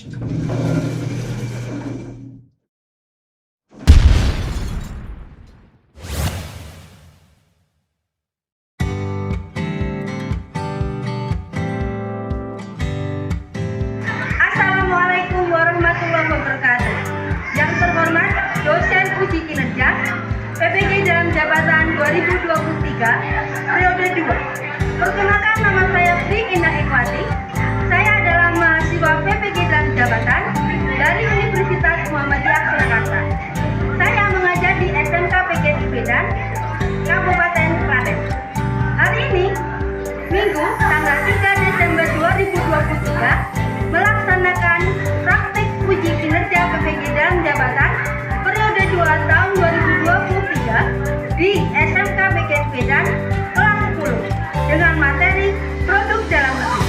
Assalamualaikum warahmatullahi wabarakatuh. Yang terhormat dosen uji kinerja PPG dalam jabatan 2023 periode 2. Perkenalkan, nama saya Sri Indah Ekwati. Saya adalah mahasiswa PPG dalam jabatan dari Universitas Muhammadiyah Surakarta. Saya mengajar di SMK PGRI Medan, Kabupaten Klaten. Hari ini, Minggu, tanggal 3 Desember 2023, melaksanakan praktik uji kinerja PPG dalam jabatan periode 2 tahun 2023 di SMK PGRI Medan kelas 10 dengan materi produk dalam negeri.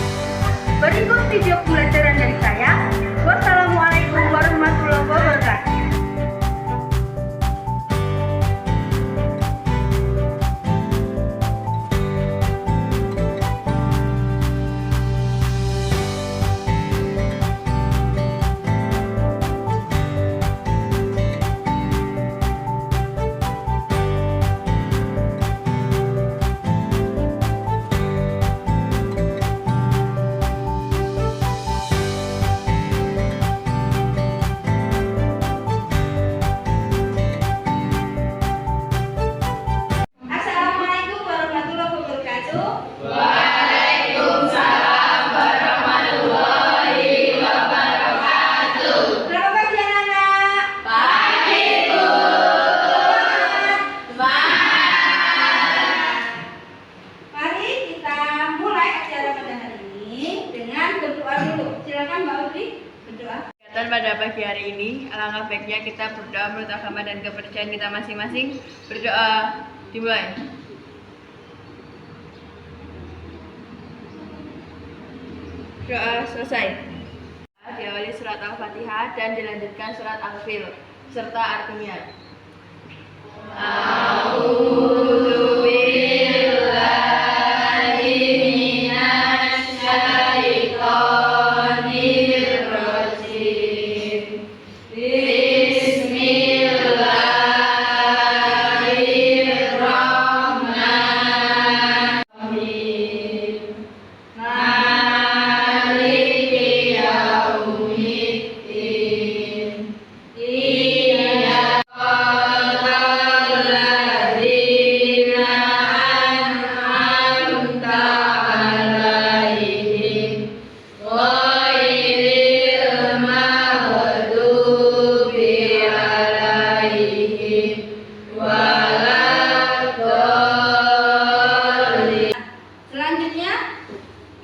Berikut video pembelajaran dari saya. Wassalamualaikum warahmatullahi wabarakatuh. Pada pagi hari ini, alangkah baiknya kita berdoa menurut agama dan kepercayaan kita masing-masing. Berdoa dimulai. Doa selesai. Diawali surat Al-Fatihah dan dilanjutkan surat Al-Fil serta artinya.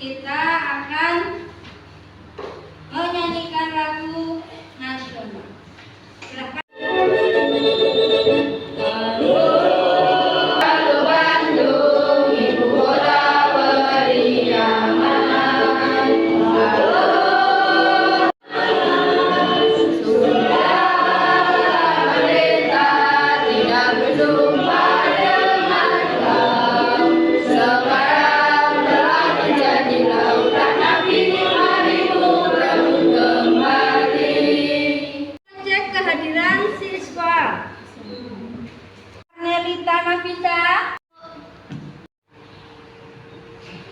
Kita akan menyanyikan lagu nasional. Silakan.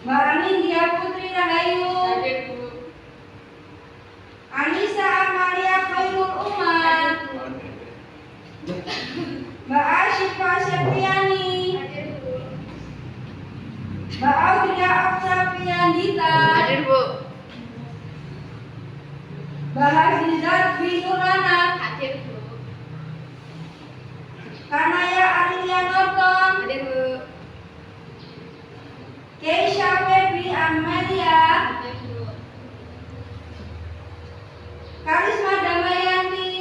Mbak Anindya Putri Rahayu, Anissa Amalia Khairul Umar, Mbak Asyifa Septiani, Mbak Audria Oktaviandita, Mbak Hazizat Binurana, Kanaya Arilia Norton, Keisha Febri Amalia, Karisma Damayanti,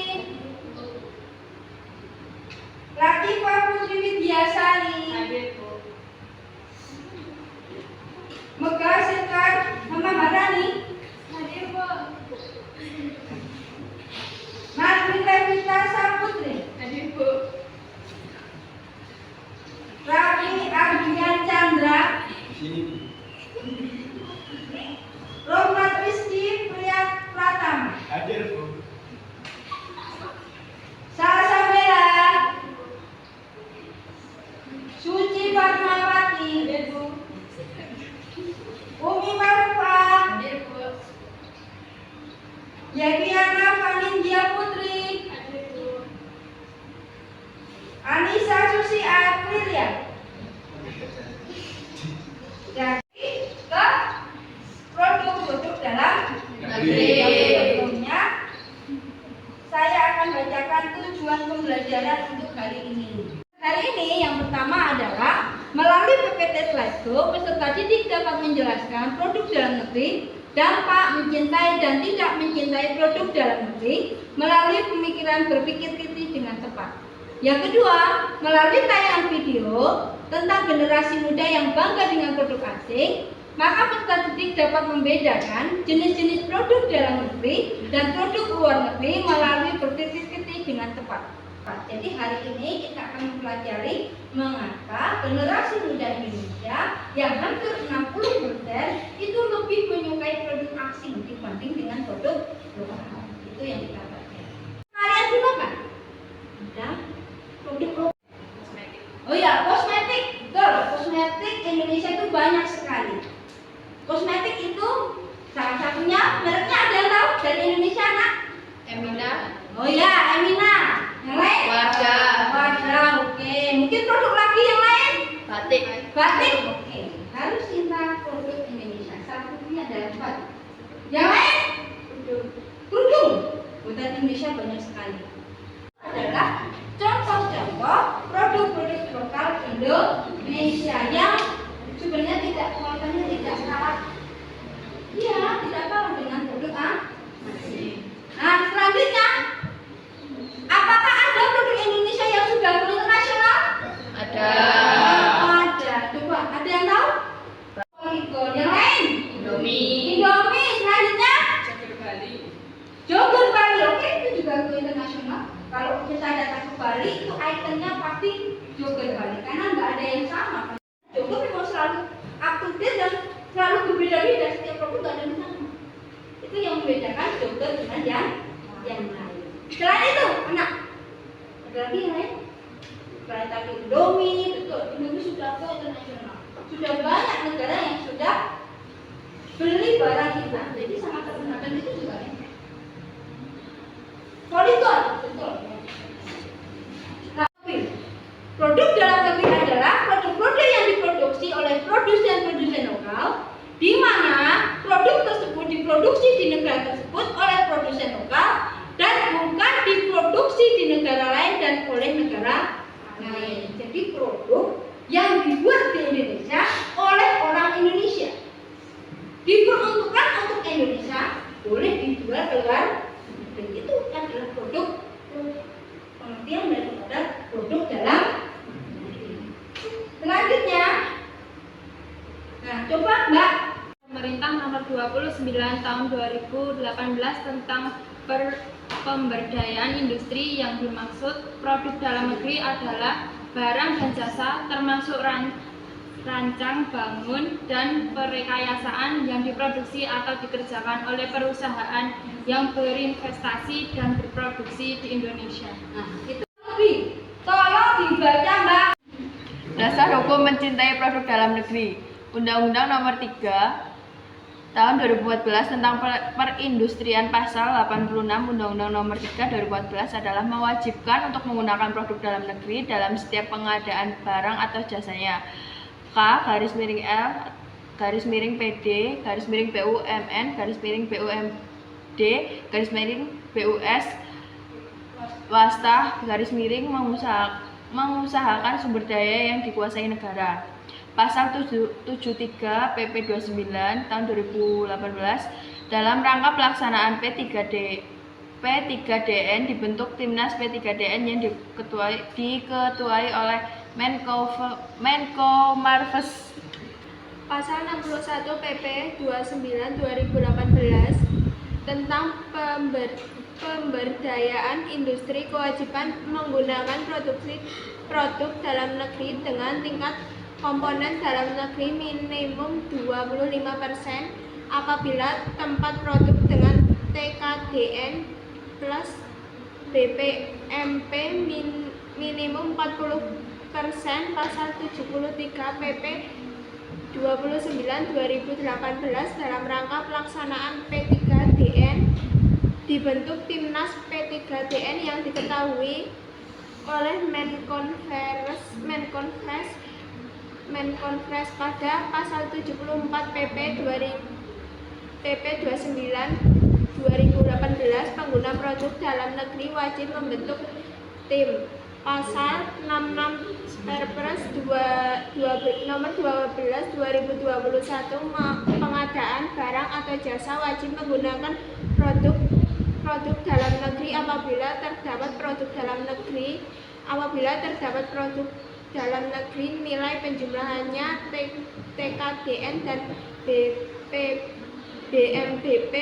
Latifah Putri Widyasari, Megah Sekar Mama Marani, Martin Levita Saputri, Raffi Ardian Chandra, Yeviana Vanindya Putri, Anissa Susi Aprilia. Jadi ke produk-produk dalam negeri. Sebelumnya saya akan bacakan tujuan pembelajaran untuk hari ini. Hari ini yang pertama adalah melalui PPT Slideshow, peserta didik dapat menjelaskan produk dalam negeri, dampak mencintai dan tidak mencintai produk dalam negeri melalui pemikiran berpikir kritis dengan tepat. Yang kedua, melalui tayangan video tentang generasi muda yang bangga dengan produk asing, maka peserta didik dapat membedakan jenis-jenis produk dalam negeri dan produk luar negeri melalui berpikir kritis dengan tepat. Jadi hari ini kita akan mempelajari mengapa generasi muda Indonesia yang hampir 60% itu lebih menyukai produk asing dibanding dengan produk lokal. Itu yang kita pelajari. Kalian gunakan? Ada produk lokal. Oh ya, kosmetik. Betul, kosmetik Indonesia itu banyak sekali. Kosmetik itu salah satunya mereknya ada yang tahu dari Indonesia, Nak? Emina. Oh ya, Emina. Yang lain? Wadah, oke. Mungkin produk lagi yang lain? Batik, oke. Harus cinta produk Indonesia. Salah satunya adalah batik. Yang lain? Kerudung. Buatan Indonesia banyak sekali. Adalah contoh-contoh produk-produk lokal Indonesia yang sebenarnya tidak kualitasnya tidak kalah. Iya, tidak kalah dengan produk asing. Nah, selanjutnya, apakah ada produk Indonesia yang sudah go internasional? Ada. Ada. Coba, ada yang tahu? Polygon. Yang lain? Indomie. Selanjutnya? Jogur Bali. Jogur Bali. Oke, itu juga go internasional. Kalau kita datang ke Bali, itu ikonnya pasti Jogur Bali. Karena nggak ada yang sama. Jogur memang selalu up to date dan selalu berbeda-beda. Setiap produk nggak ada yang sama. Itu yang membedakan Jogur dengan yang lain. Selain itu, anak, ada lagi yang lain? Selain tadi Indomie, betul, Indomie sudah go internasional. Sudah banyak negara yang sudah beli barang kita, jadi sangat terkenal dan itu juga ya. Polygon, betul. Tapi produk dalam negeri adalah produk-produk yang diproduksi oleh produsen-produsen lokal, di mana produk tersebut diproduksi di negara tersebut oleh produsen lokal dan bukan diproduksi di negara lain dan oleh negara lain. Jadi produk yang dibuat di Indonesia oleh orang Indonesia diperuntukkan untuk Indonesia, boleh dijual keluar negeri. Itu adalah produk pengertian daripada produk dalam negeri. Selanjutnya, nah coba Mbak. Pemerintah nomor 29 tahun 2018 tentang pemberdayaan industri yang dimaksud produk dalam negeri adalah barang dan jasa termasuk rancang bangun dan perekayasaan yang diproduksi atau dikerjakan oleh perusahaan yang berinvestasi dan berproduksi di Indonesia. Nah, itu lebih. Tolong dibaca, Mbak. Dasar hukum mencintai produk dalam negeri. Undang-Undang Nomor 3 Tahun 2014 tentang perindustrian pasal 86 Undang-Undang Nomor 3 2014 adalah mewajibkan untuk menggunakan produk dalam negeri dalam setiap pengadaan barang atau jasanya. K-L-PD BUMN BUMD BUS swasta mengusahakan sumber daya yang dikuasai negara. Pasal 73 PP 29 tahun 2018 dalam rangka pelaksanaan P3DN dibentuk Timnas P3DN yang diketuai oleh Menko Marves. Pasal 61 PP 29 2018 tentang pemberdayaan industri kewajiban menggunakan produk dalam negeri dengan tingkat komponen dalam negeri minimum 25% apabila tempat produk dengan TKDN plus BPMP minimum 40%. Pasal 73 PP 29 2018 dalam rangka pelaksanaan P3DN dibentuk Timnas P3DN yang diketahui oleh Menkonfres pada pasal 74 PP 29 2018 pengguna produk dalam negeri wajib membentuk tim. Pasal 66 Perpres nomor 12 2021 pengadaan barang atau jasa wajib menggunakan produk dalam negeri apabila terdapat produk dalam negeri nilai penjumlahannya TKDN dan BMBP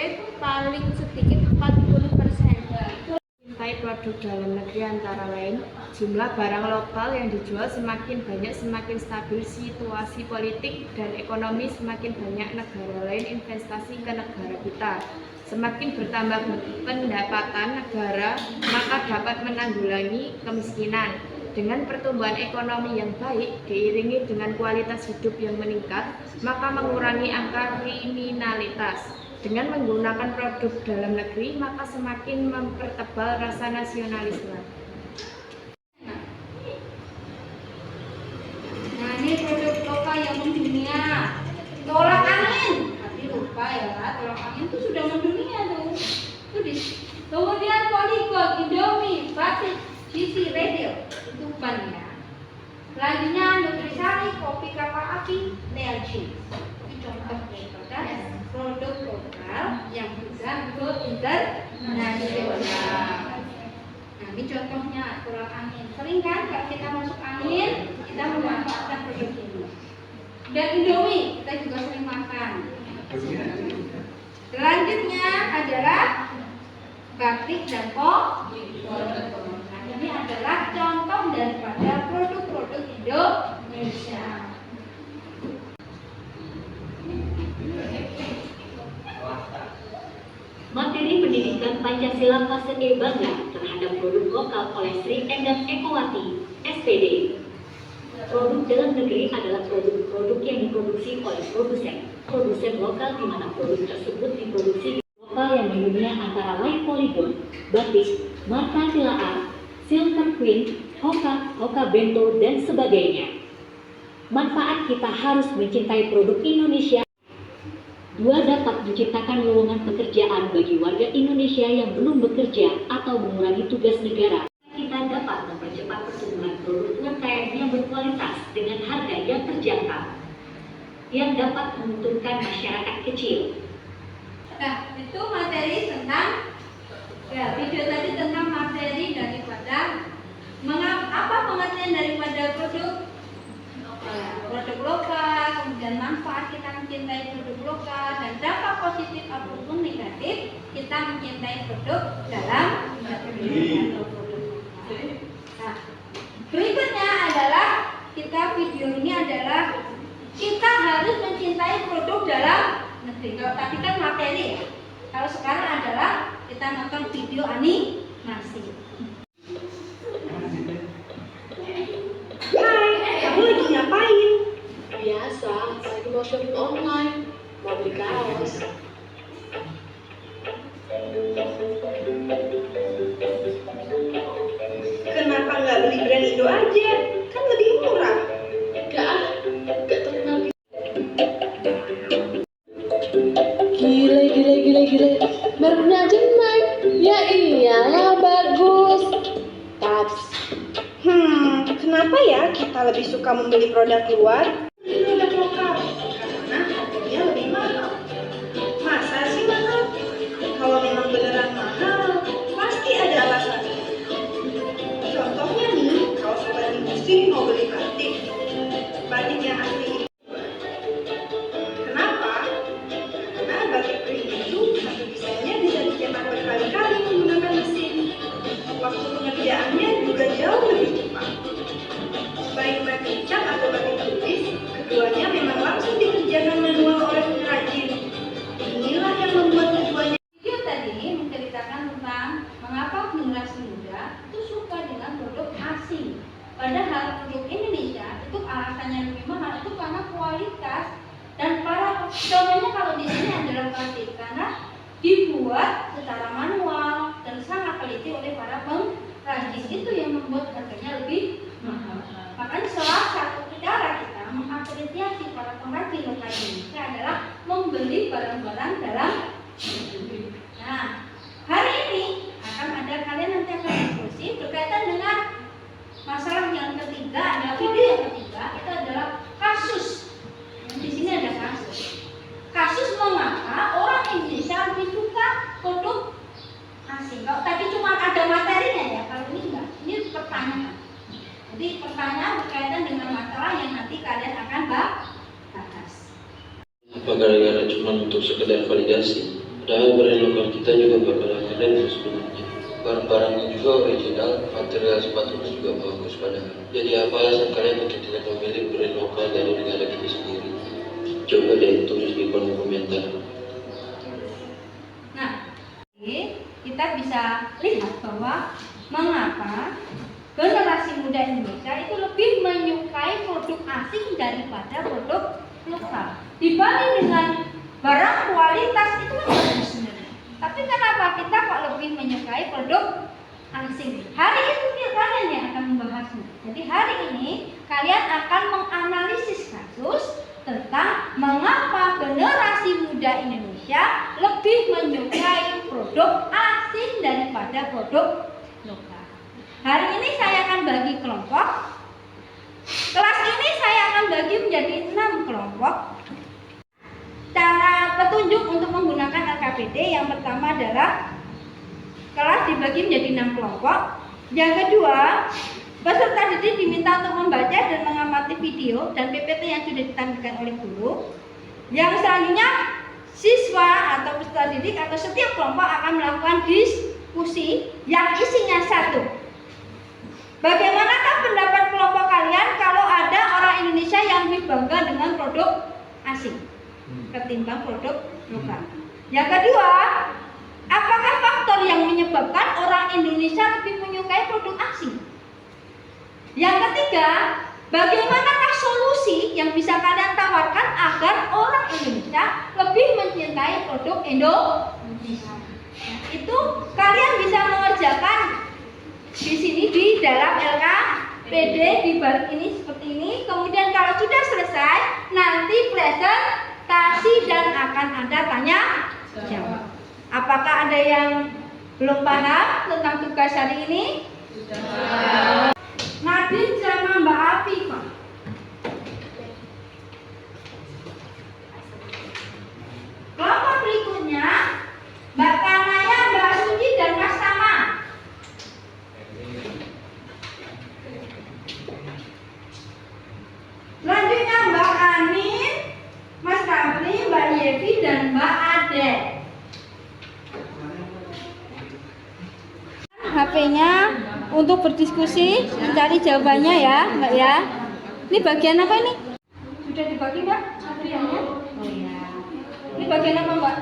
paling sedikit 40%. Mencintai produk dalam negeri antara lain, jumlah barang lokal yang dijual semakin banyak, semakin stabil situasi politik dan ekonomi, semakin banyak negara lain investasi ke negara kita, semakin bertambah pendapatan negara, maka dapat menanggulangi kemiskinan. Dengan pertumbuhan ekonomi yang baik diiringi dengan kualitas hidup yang meningkat, maka mengurangi angka kriminalitas. Dengan menggunakan produk dalam negeri, maka semakin mempertebal rasa nasionalisme. Nah, ini produk lokal yang mendunia. Tolak angin. Tapi lupa ya, tolak angin itu sudah mendunia tuh. Kemudian Polygon, Indomie, Batik, GC Radio, itu ban ya. Selanjutnya Nutrisari, kopi kapal api, Nelci. Ini contoh daripada produk lokal yang bisa go internasional. Nah, ini contohnya tolak angin. Sering kan kalau kita masuk angin, kita memanfaatkan produk ini. Dan Indomie kita juga sering makan. Selanjutnya adalah batik dan kopi. Nah, ini adalah contoh daripada produk-produk Indonesia. Materi pendidikan Pancasila fase E bangga terhadap produk lokal oleh Sri Endang Ekowati, SPD. Produk dalam negeri adalah produk-produk yang diproduksi oleh produsen lokal di mana produk tersebut diproduksi lokal yang mendunia antara lain Polygon, Batik, Marta Tilaar, Silver Queen, Hoka Bento, dan sebagainya. Manfaat kita harus mencintai produk Indonesia. 2. Dapat menciptakan lowongan pekerjaan bagi warga Indonesia yang belum bekerja atau mengurangi tugas negara. Kita dapat mempercepat pertumbuhan produk UMKM yang berkualitas dengan harga yang terjangkau, yang dapat menguntungkan masyarakat kecil. Nah, itu materi tentang video tadi tentang materi daripada apa pengertian daripada produk lokal, kemudian manfaat kita mencintai produk lokal, dan dampak positif ataupun negatif kita mencintai produk dalam negeri. Nah, berikutnya adalah video ini adalah kita harus mencintai produk dalam negeri. Kalau tadi kan materi ya, kalau sekarang adalah kita nonton video animasi. Kamu lagi ngapain? Biasa, lagi mau shopping online, mau beli kaos. Kenapa nggak beli brand Indo aja? Kan lebih murah. Gak terkenal. Gile. Mereknya aja naik. Ya iyalah, bagus. Taps. Kenapa ya kita lebih suka membeli produk luar? Beli produk lokal karena harganya lebih mahal. Masa sih mahal? Kalau memang beneran mahal, pasti ada alasannya. Contohnya nih, kalau sobat industri mau beli batik yang asli. Kenapa? Karena batik print itu satu desainnya bisa dicetak berkali-kali menggunakan mesin. Waktu pengerjaannya juga jauh lebih cepat. Baik batik cat atau batik tulis, keduanya memang langsung dikerjakan manual oleh pengrajin. Inilah yang membuat keduanya. Video tadi menceritakan tentang mengapa generasi muda itu suka dengan produk asing. Padahal produk Indonesia itu alasannya lebih mahal itu karena kualitas dan para contohnya kalau di sini adalah batik karena dibuat secara manual itu yang membuat harganya lebih mahal. Makanya salah satu cara kita mengapresiasi para pengrajin lokal Indonesia adalah membeli barang-barang dalam negeri. Nah, hari ini akan ada kalian nanti akan diskusi berkaitan dengan masalah yang ketiga, adalah video yang ketiga itu adalah kasus. Di sini ada kasus. Kasus mengapa orang Indonesia lebih suka produk asing. Kalau tadi cuma ada materinya ya, kalau ini enggak. Ini pertanyaan. Jadi pertanyaan berkaitan dengan masalah yang nanti kalian akan bahas. Apa gara-gara cuma untuk sekedar validasi? Padahal brand lokal kita juga bakalan keren sebenarnya. Barang-barangnya juga original, material sepatunya juga bagus padahal. Jadi apa alasan kalian untuk tidak memilih brand lokal dari negara kita sendiri? Coba deh tulis di kolom komentar. Nah, kita bisa lihat bahwa mengapa generasi muda Indonesia itu lebih menyukai produk asing daripada produk lokal. Dibanding dengan barang kualitas itu kan bagus sebenarnya. Tapi kenapa kita kok lebih menyukai produk asing? Hari ini kalian yang akan membahasnya. Jadi hari ini kalian akan menganalisis kasus tentang mengapa generasi muda Indonesia lebih menyukai produk asing daripada produk lokal. Hari ini saya akan bagi kelompok. Kelas ini saya akan bagi menjadi 6 kelompok. Cara petunjuk untuk menggunakan LKPD yang pertama adalah kelas dibagi menjadi 6 kelompok. Yang kedua, peserta didik diminta untuk membaca dan mengamati video dan PPT yang sudah ditampilkan oleh guru. Yang selanjutnya, siswa atau peserta didik atau setiap kelompok akan melakukan diskusi yang isinya satu. Bagaimanakah pendapat kelompok kalian kalau ada orang Indonesia yang lebih bangga dengan produk asing ketimbang produk lokal? Yang kedua, apakah faktor yang menyebabkan orang Indonesia lebih menyukai produk asing? Yang ketiga, bagaimanakah solusi yang bisa kalian tawarkan agar orang Indonesia lebih mencintai produk Indonesia? Nah, itu kalian bisa mengerjakan di sini di dalam LKPD di balik ini seperti ini. Kemudian kalau sudah selesai, nanti presentasi dan akan ada tanya jawab. Apakah ada yang belum paham tentang tugas hari ini? Nadine sama Mbak Afifah. Kelompok berikutnya Mbak Kanaya, Mbak Suci, dan Mas Tama. Selanjutnya Mbak Anin, Mas Rafli, Mbak Yevi, dan Mbak Ade. HP-nya untuk berdiskusi, mencari jawabannya ya, Mbak ya. Ini bagian apa ini? Sudah dibagi, Mbak? Materialnya? Oh ya. Ini bagian apa, Mbak?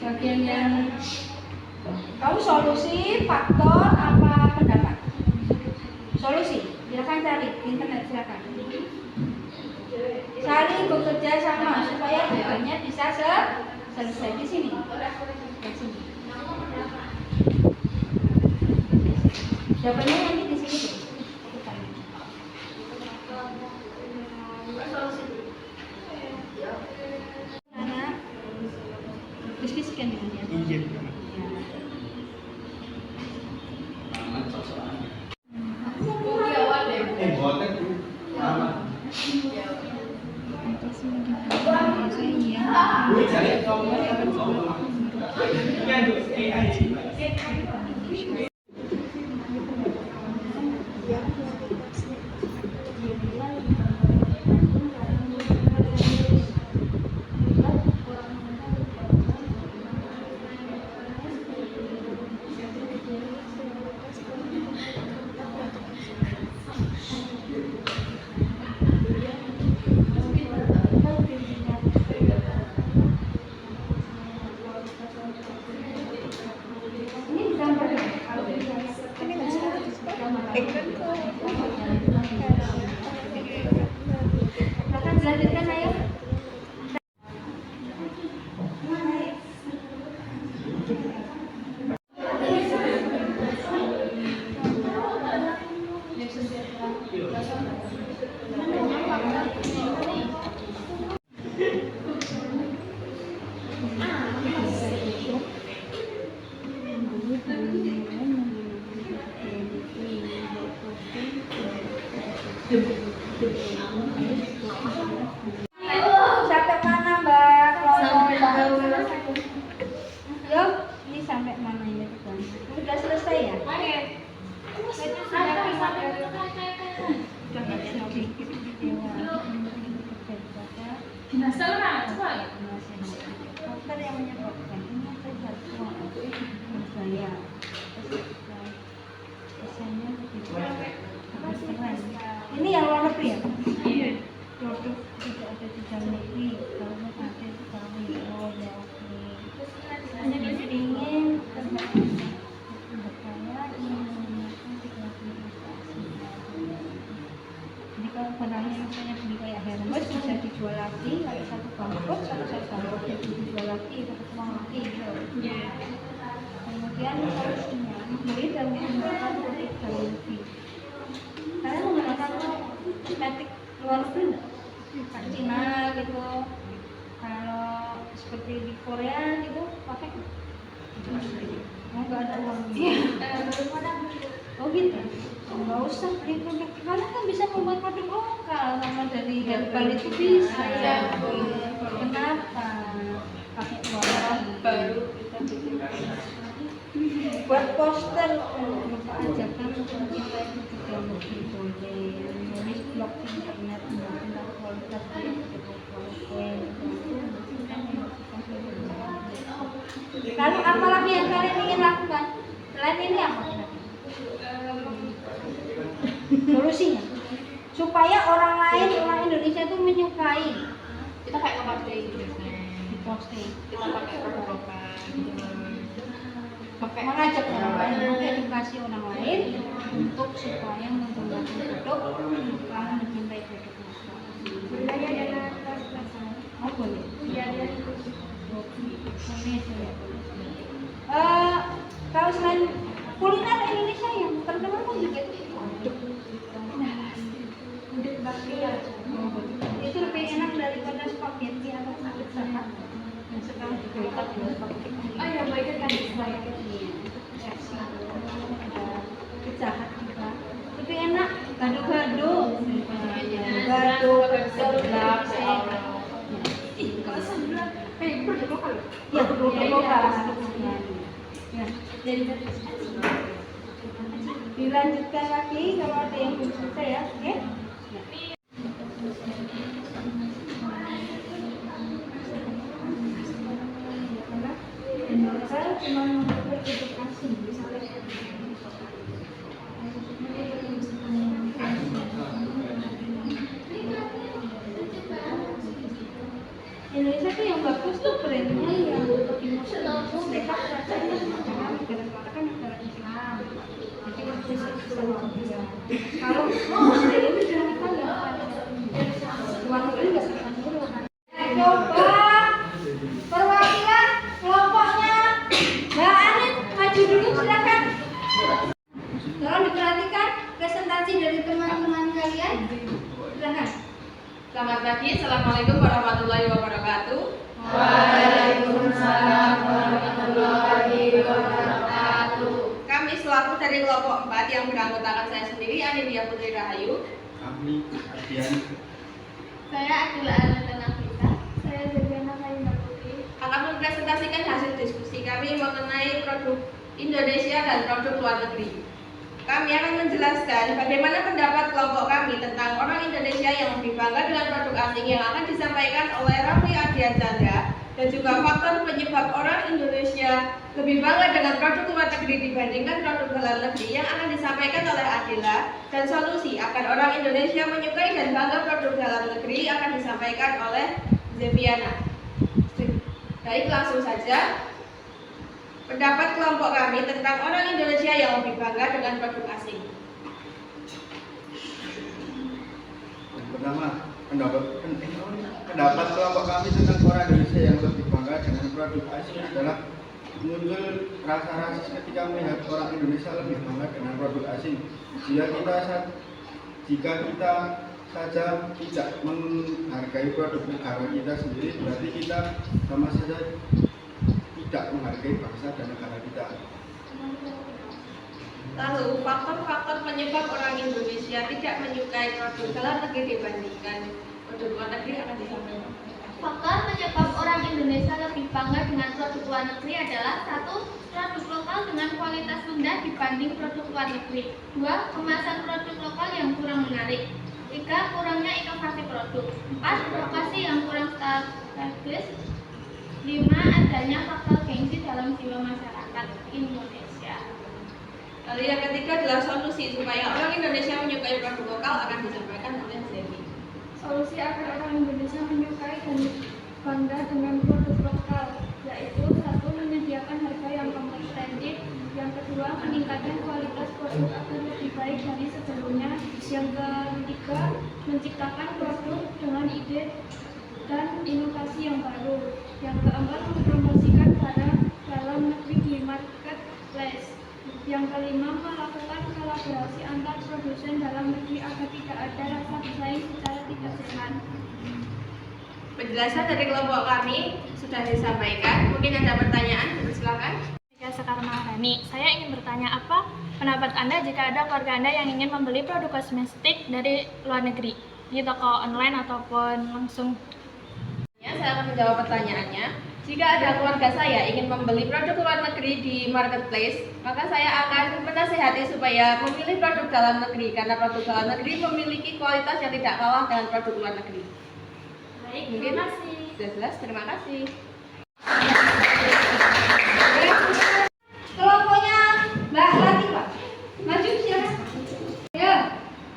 Bagian yang tahu solusi, faktor, apa pendapat? Solusi. Silakan cari di internet, silakan. Saling bekerja sama supaya tugasnya bisa selesai di sini. Di sini. Jawabannya nanti di sini. Anak diskusikan dengan dia. Iya. Lanjutkan ayo. Sampai mana Mbak? Sampai Yo, ini sampai mana ini teman? Sudah selesai ya? Faktor yang menyebabkan ini tergantung saya. Ini yang luar negeri ya? Iya. Produk tidak ada di dalam negeri, kalau ada di dalam negeri. Oh ya, oke. Ingin berkaya ingin menggunakan teknologi investasi. Jadi kalau barangnya misalnya beli kayak Hermes bisa dijual lagi, kalau satu bangkrut, kalau satu bangkrut ya dijual lagi, dapat uang lagi gitu. Kemudian solusinya membeli dan menggunakan produk dalam negeri. Kalian menggunakan kosmetik luar negeri enggak? Kayak Cina gitu. Kalau seperti di Korea gitu pakai nggak ada uangnya. Oh gitu. Nggak usah beli produk, karena kan bisa membuat produk lokal sama dari Bali itu bisa. Kenapa pakai uang baru kita bikin buat poster Bapak ajakan untuk mencintai produk dalam negeri boleh, menulis blog internet tentang kualitas lalu apalagi yang kalian ingin lakukan selain ini apa? Solusinya supaya orang lain, orang Indonesia itu menyukai, Kita kayak ngeposting di posting, kita pakai produk lokal mengajak orang lain, mengedukasi orang lain untuk supaya menggunakan produk lokal, mencintai produk lokal. Oh boleh. Kalau selain kuliner Indonesia yang terkenal kan juga gudeg bakpia. Itu lebih enak daripada spaghetti atau pizza Hut yang sekarang juga jual spaghetti. Oh ya, baiknya tadi Spaghetti ada Pizza Hut juga lebih enak. Gado-gado, seblak, produk lokal. ya produk lokal. Ya, jadi dilanjutkan lagi kalau ada yang belum selesai ya, oke? Saya cuma berhidup asing, Indonesia tuh yang bagus tuh brandnya yang di muslim mereka rasanya karena negara kan negara Islam, jadi Islam juga. Kalau muslim itu jangan kita luar negeri nggak akan dulu. Coba perwakilan kelompoknya Mbak Anit maju dulu silakan. Tolong diperhatikan presentasi dari teman-teman kalian. Silakan. Selamat pagi, Assalamualaikum warahmatullahi wabarakatuh. Waalaikumsalam warahmatullahi wabarakatuh. Kami selaku dari kelompok 4 yang beranggotakan saya sendiri, Anindya Putri Rahayu. Kami Ardian. Saya adalah Alana Nafisa. Saya Zergana Kainda Putri. Akan mempresentasikan hasil diskusi kami mengenai produk Indonesia dan produk luar negeri. Kami akan menjelaskan bagaimana pendapat kelompok kami tentang orang Indonesia yang lebih bangga dengan produk asing yang akan disampaikan oleh Raffi Ardian Chandra, dan juga faktor penyebab orang Indonesia lebih bangga dengan produk luar negeri dibandingkan produk dalam negeri yang akan disampaikan oleh Adila, dan solusi agar orang Indonesia menyukai dan bangga produk dalam negeri akan disampaikan oleh Zeviana. Baik, langsung saja. Pendapat kelompok kami tentang orang Indonesia yang lebih bangga dengan produk asing. Yang pertama, pendapat kelompok kami tentang orang Indonesia yang lebih bangga dengan produk asing adalah muncul rasa rasis ketika melihat orang Indonesia lebih bangga dengan produk asing. Jika kita saja tidak menghargai produk negara kita sendiri, berarti kita sama saja tidak menghargai bangsa dan negara kita. Lalu, faktor-faktor penyebab orang Indonesia tidak menyukai produk dalam negeri dibandingkan produk luar negeri akan disampaikan. Faktor penyebab orang Indonesia lebih bangga dengan produk luar negeri adalah 1. Produk lokal dengan kualitas rendah dibanding produk luar negeri. 2. Kemasan produk lokal yang kurang menarik. 3. Kurangnya inovasi produk. 4. Lokasi yang kurang strategis. 5. Adanya faktor gengsi dalam jiwa masyarakat Indonesia. Lalu yang ketiga adalah solusi supaya orang Indonesia menyukai produk lokal akan disampaikan oleh Zemi. Solusi agar orang Indonesia menyukai dan bangga dengan produk lokal, yaitu 1. Menyediakan harga yang kompetitif. Yang kedua, meningkatkan kualitas produk agar lebih baik dari sebelumnya. Yang ketiga, menciptakan produk dengan ide dan inovasi yang baru. Yang keempat, mempromosikan barang dalam negeri di marketplace. Yang kelima, melakukan kolaborasi antar produsen dalam negeri agar tidak ada rasa bersaing secara tidak sehat. Penjelasan dari kelompok kami sudah disampaikan. Mungkin ada pertanyaan, silakan. Saya Sekar Maharani. Saya ingin bertanya, apa pendapat Anda jika ada keluarga Anda yang ingin membeli produk kosmetik dari luar negeri di toko online ataupun langsung? Saya akan menjawab pertanyaannya. Jika ada keluarga saya ingin membeli produk luar negeri di marketplace, maka saya akan menasihati supaya memilih produk dalam negeri karena produk dalam negeri memiliki kualitas yang tidak kalah dengan produk luar negeri. Baik, Mungkin terima kasih. sudah jelas, terima kasih. Kelompoknya Mbak Latifah, maju silakan. Ya.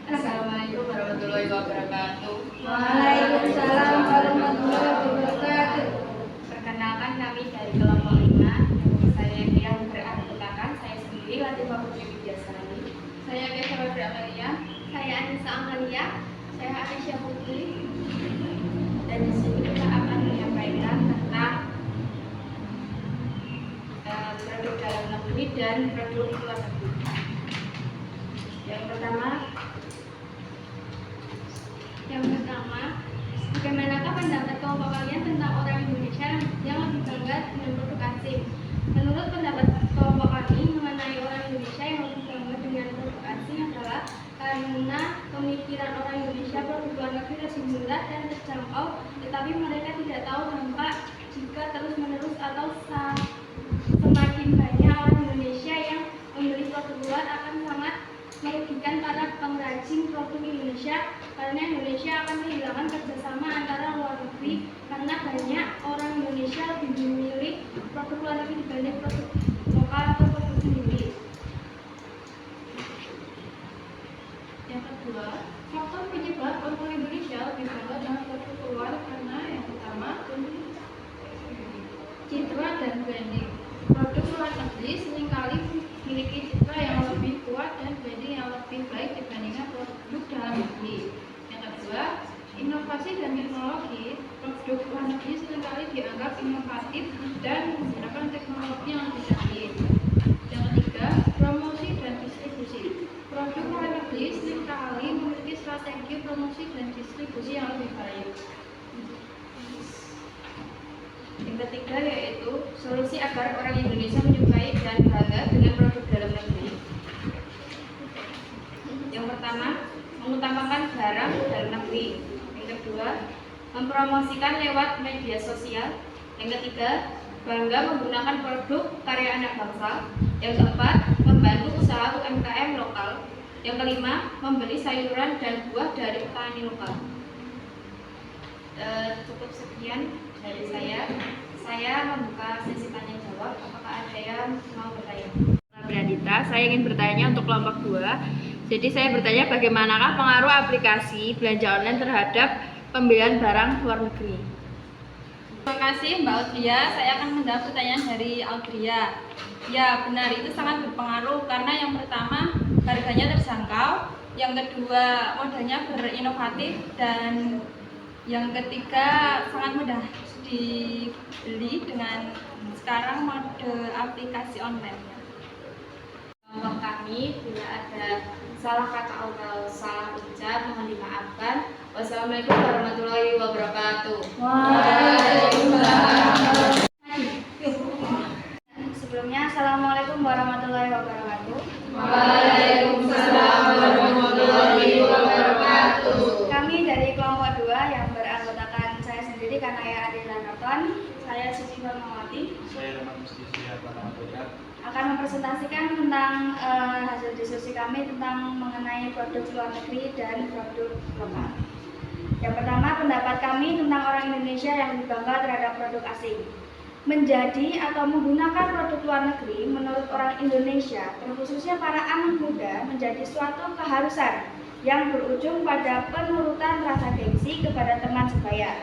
Assalamualaikum warahmatullahi wabarakatuh. Waalaikumsalam warahmatullahi wabarakatuh. Perkenalkan, kami dari kelompok 5. Saya yang beranggotakan saya sendiri Latifah Putri Widyasari. Saya Kesha Febri Amelia. Saya Anissa Amalia. Saya Aisyah Putri. Dan di sini kita akan menyampaikan tentang Produk dalam negeri dan produk luar negeri. Yang pertama, bagaimanakah pendapat kelompok kalian tentang orang Indonesia yang lebih bangga dengan produk asing? Menurut pendapat kelompok kami mengenai orang Indonesia yang lebih bangga dengan produk asing adalah karena pemikiran orang Indonesia produk luar negeri lebih murah dan terjangkau, tetapi mereka tidak tahu dampak jika terus-menerus atau semakin banyak orang Indonesia yang membeli produk luar akan sangat merugikan para pengrajin produk Indonesia, karena Indonesia akan kehilangan kerjasama antara luar negeri karena banyak orang Indonesia lebih memilih produk luar negeri dibanding produk lokal atau produk sendiri. Yang kedua, faktor penyebab orang Indonesia lebih bangga dengan produk luar karena yang pertama, citra dan branding. Produk luar negeri seringkali memiliki citra yang lebih kuat dan branding yang lebih baik dibandingkan produk dalam negeri. Yang kedua, inovasi dan teknologi. Produk luar negeri seringkali dianggap inovatif dan menggunakan teknologi yang lebih canggih. Yang ketiga, promosi dan distribusi. Produk luar negeri seringkali memiliki strategi promosi dan distribusi yang lebih baik. Yang ketiga yaitu solusi agar orang Indonesia menyukai dan bangga dengan produk dalam negeri. Yang pertama, mengutamakan barang dalam negeri. Yang kedua, mempromosikan lewat media sosial. Yang ketiga, bangga menggunakan produk karya anak bangsa. Yang keempat, membantu usaha UMKM lokal. Yang kelima, membeli sayuran dan buah dari petani lokal. Cukup sekian dari saya. Saya membuka sesi tanya jawab. Apakah ada yang mau bertanya? Beradita, saya ingin bertanya untuk kelompok 2. Jadi saya bertanya bagaimanakah pengaruh aplikasi belanja online terhadap pembelian barang luar negeri? Terima kasih Mbak Audria. Saya akan menjawab pertanyaan dari Audria. Ya benar, itu sangat berpengaruh karena yang pertama harganya terjangkau, yang kedua modalnya berinovatif, dan yang ketiga sangat mudah dibeli dengan sekarang mode aplikasi online. Kelompok kami bila ada salah kata atau salah ucap mohon dimaafkan. Wassalamualaikum warahmatullahi wabarakatuh. Waalaikumsalam. Sebelumnya, Assalamualaikum warahmatullahi wabarakatuh. Waalaikumsalam warahmatullahi wabarakatuh. Kami dari kelompok 2 yang beranggotakan saya sendiri karena ya Adila Norton, saya Suci Farmawati, Saya Rahmat Mustisya Paramadera. akan mempresentasikan tentang hasil diskusi kami tentang mengenai produk luar negeri dan produk lokal. Yang pertama, pendapat kami tentang orang Indonesia yang lebih bangga terhadap produk asing. Menjadi atau menggunakan produk luar negeri menurut orang Indonesia, terkhususnya para anak muda, menjadi suatu keharusan yang berujung pada penurutan rasa gengsi kepada teman sebaya.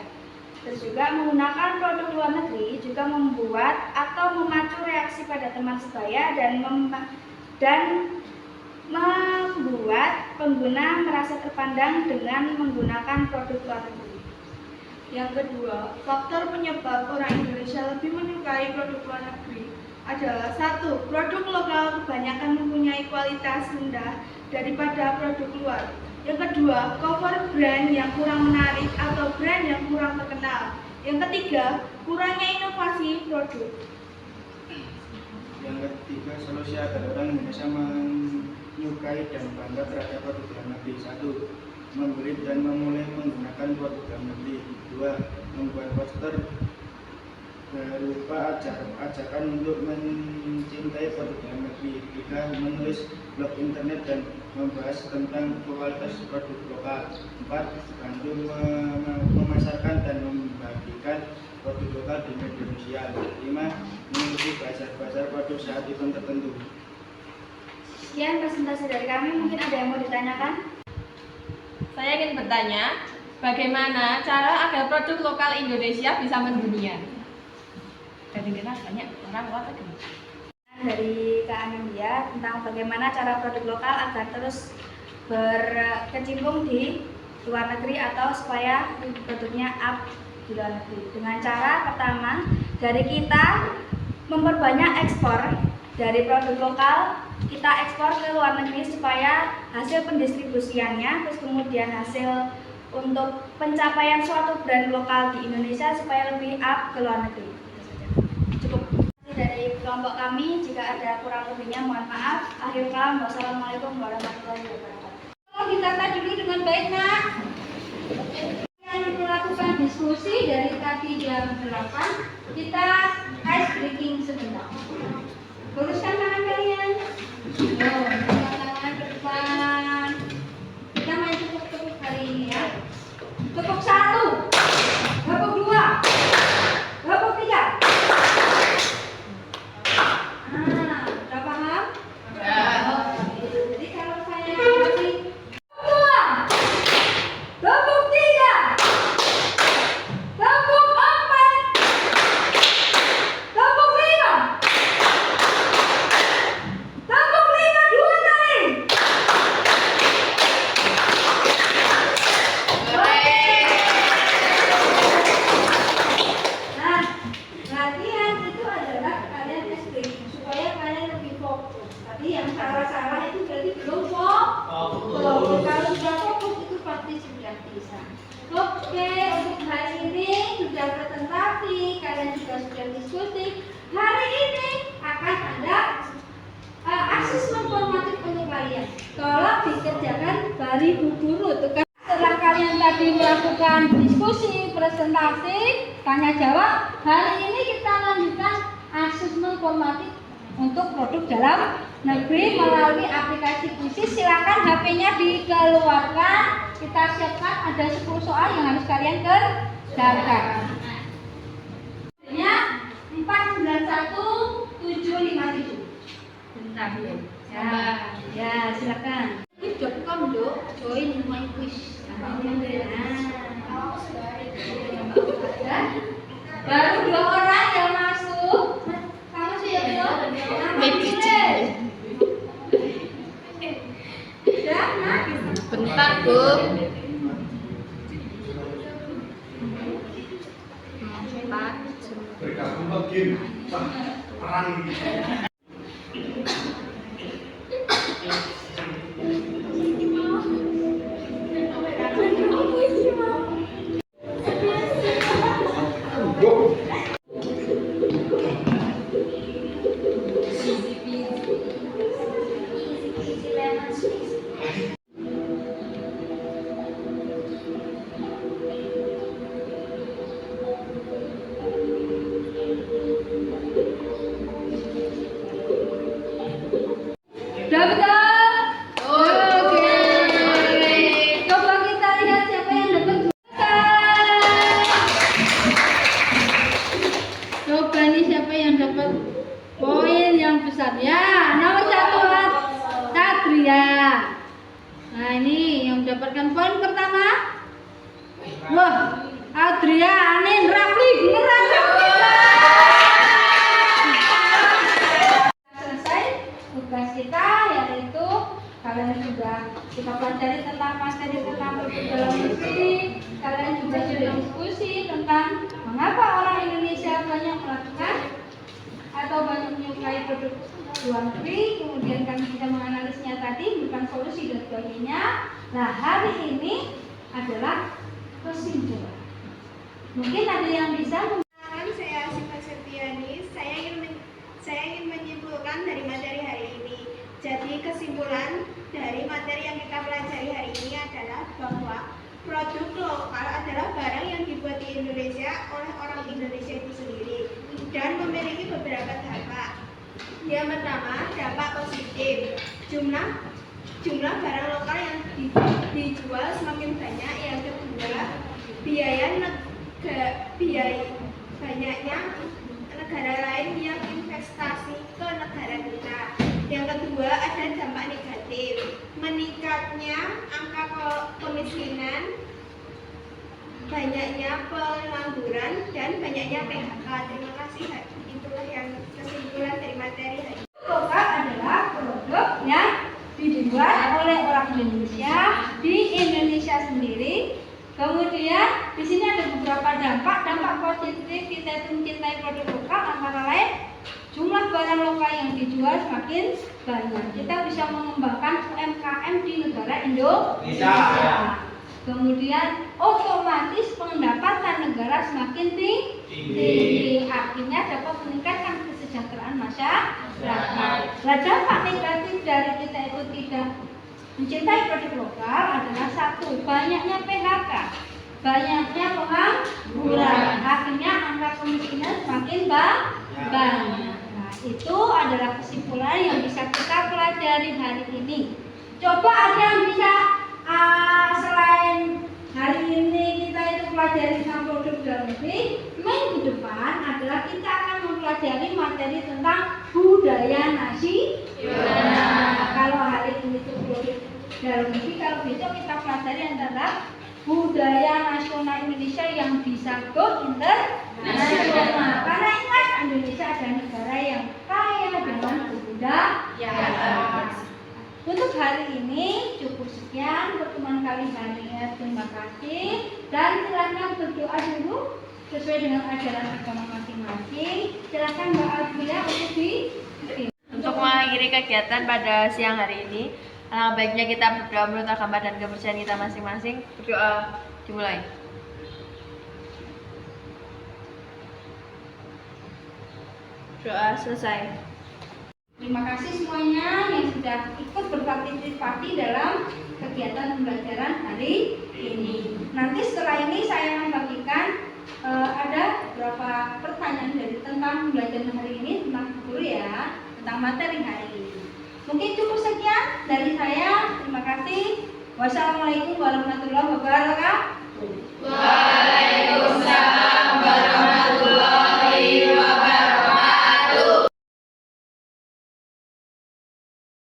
Terus juga menggunakan produk luar negeri juga membuat atau memacu reaksi pada teman sebaya dan membuat pengguna merasa terpandang dengan menggunakan produk luar negeri. Yang kedua, faktor penyebab orang Indonesia lebih menyukai produk luar negeri adalah 1. Produk lokal kebanyakan mempunyai kualitas rendah daripada produk luar. Yang kedua, cover brand yang kurang menarik atau brand yang kurang terkenal. Yang ketiga, kurangnya inovasi produk. Yang ketiga, solusi agar orang Indonesia menyukai dan bangga terhadap produk dalam negeri. 1. Membeli dan memulai menggunakan produk dalam negeri. 2. Membuat poster berupa ajakan untuk mencintai produk dalam negeri. 3. Menulis blog internet dan membahas tentang kualitas produk lokal. 4. Bantu memasarkan dan membagikan produk lokal di media sosial. 5. Mengikuti bazar-bazar produk saat event tertentu. Sekian presentasi dari kami, mungkin ada yang mau ditanyakan? Saya ingin bertanya, bagaimana cara agar produk lokal Indonesia bisa mendunia? Jadi kita banyak orang luar negeri. Dari Kak Anindya tentang bagaimana cara produk lokal agar terus berkecimpung di luar negeri atau supaya produknya up di luar negeri. Dengan cara pertama, dari kita memperbanyak ekspor dari produk lokal, kita ekspor ke luar negeri supaya hasil pendistribusiannya, terus kemudian hasil untuk pencapaian suatu brand lokal di Indonesia supaya lebih up ke luar negeri. Cukup. Dari kelompok kami, jika ada kurang lebihnya mohon maaf. Akhir kalam, wassalamualaikum warahmatullahi wabarakatuh. Tolong ditata dulu dengan baik, Nak. Yang melakukan diskusi dari tadi jam 8, kita ice breaking sebentar. Luruskan tangan kalian. Tangan ke depan. Kita main tepuk-tepuk hari ini ya. Tepuk 1, tepuk 2, tepuk 3. Udah paham? Jadi kalau saya kasih dua, tepuk 3, tepuk 4, tepuk 5, tepuk 5 2 kali. Nah, latihan itu adalah kalian testing supaya kalian lebih fokus. Tadi yang salah-salah itu berarti belum fokus. Kalau sudah fokus itu pasti sudah bisa. Oke, untuk hari ini sudah presentasi, kalian juga sudah diskusi. Hari ini akan ada asesmen formatif untuk kalian. Tolong dikerjakan dari dulu. Setelah kalian tadi melakukan diskusi, presentasi, tanya jawab, hari ini kita lanjutkan asesmen formatif untuk produk dalam negeri melalui aplikasi Kuisis. Silakan HP-nya dikeluarkan. Kita siapkan ada 10 soal yang harus kalian kerjakan. Nya 491757. Bentar dulu. Ya, silakan. Quiz.com dong, join my quiz. Baru 2 orang yang masuk. Kamu siap belum? Bentar, Bu. Bergabung ke game. Perang. Udah betul? Oke. Coba kita lihat siapa yang dapat coba nih siapa yang dapat poin yang besar ya. Nomor 1 Satria. Nah ini yang mendapatkan poin pertama. Wah, Adria, Anin, Rafli, beneran. Selesai tugas kita, yaitu kalian sudah kita pelajari tentang materi tentang produk dalam negeri. Kalian juga sudah diskusi tentang mengapa orang Indonesia banyak melakukan atau banyak menyukai produk luar negeri. Kemudian kami bisa menganalisnya tadi, bukan solusi dan sebagainya. Nah, hari ini adalah kesimpulan. Mungkin ada yang bisa Saya Asyifa Septiani. Saya ingin menyimpulkan dari materi hari ini. Jadi kesimpulan dari materi yang kita pelajari hari ini adalah bahwa produk lokal adalah barang yang dibuat di Indonesia oleh orang Indonesia itu sendiri dan memiliki beberapa dampak. Yang pertama, dampak positif. Jumlah barang lokal yang dijual semakin banyak. Yang kedua, banyaknya negara lain yang investasi ke negara kita. Yang kedua, ada dampak negatif, meningkatnya angka kemiskinan, banyaknya pengangguran, dan banyaknya PHK. Terima kasih. Itulah yang kesimpulan dari materi hari ini. lokal adalah produk yang dibuat oleh orang Indonesia di Indonesia sendiri. Kemudian di sini ada beberapa dampak positif kita itu mencintai produk lokal, antara lain jumlah barang lokal yang dijual semakin banyak. Kita bisa mengembangkan UMKM di negara Indonesia. Kemudian otomatis pendapatan negara semakin tinggi. Artinya dapat meningkatkan kesejahteraan masyarakat. Nah, dampak negatif dari kita itu tidak mencintai produk lokal adalah satu, banyaknya PHK, banyaknya pengangguran, akhirnya angka kemiskinan semakin banyak. Nah, itu adalah kesimpulan yang bisa kita pelajari hari ini. Coba ada yang bisa selain hari ini kita itu pelajari tentang produk dalam negeri, minggu depan adalah kita akan mempelajari materi tentang budaya nasional. Kalau hari ini itu produk dalam negeri, kalau besok kita pelajari adalah budaya nasional Indonesia yang bisa go internasional. Karena ingat, Indonesia adalah negara yang kaya dengan kebudayaan. Untuk hari ini cukup sekian pertemuan kali ini. Terima kasih dan silakan berdoa dulu sesuai dengan ajaran agama masing-masing. Silakan Mbak Alvia Untuk mengakhiri kegiatan pada siang hari ini, baiknya kita berdoa menurut agama dan kepercayaan kita masing-masing. Berdoa dimulai. Doa selesai. Terima kasih semuanya yang sudah ikut berpartisipasi dalam kegiatan pembelajaran hari ini. Nanti setelah ini saya membagikan ada beberapa pertanyaan dari tentang pembelajaran hari ini tentang guru ya, tentang materi hari ini. Mungkin cukup sekian dari saya. Terima kasih. Wassalamualaikum warahmatullahi wabarakatuh. Waalaikumsalam.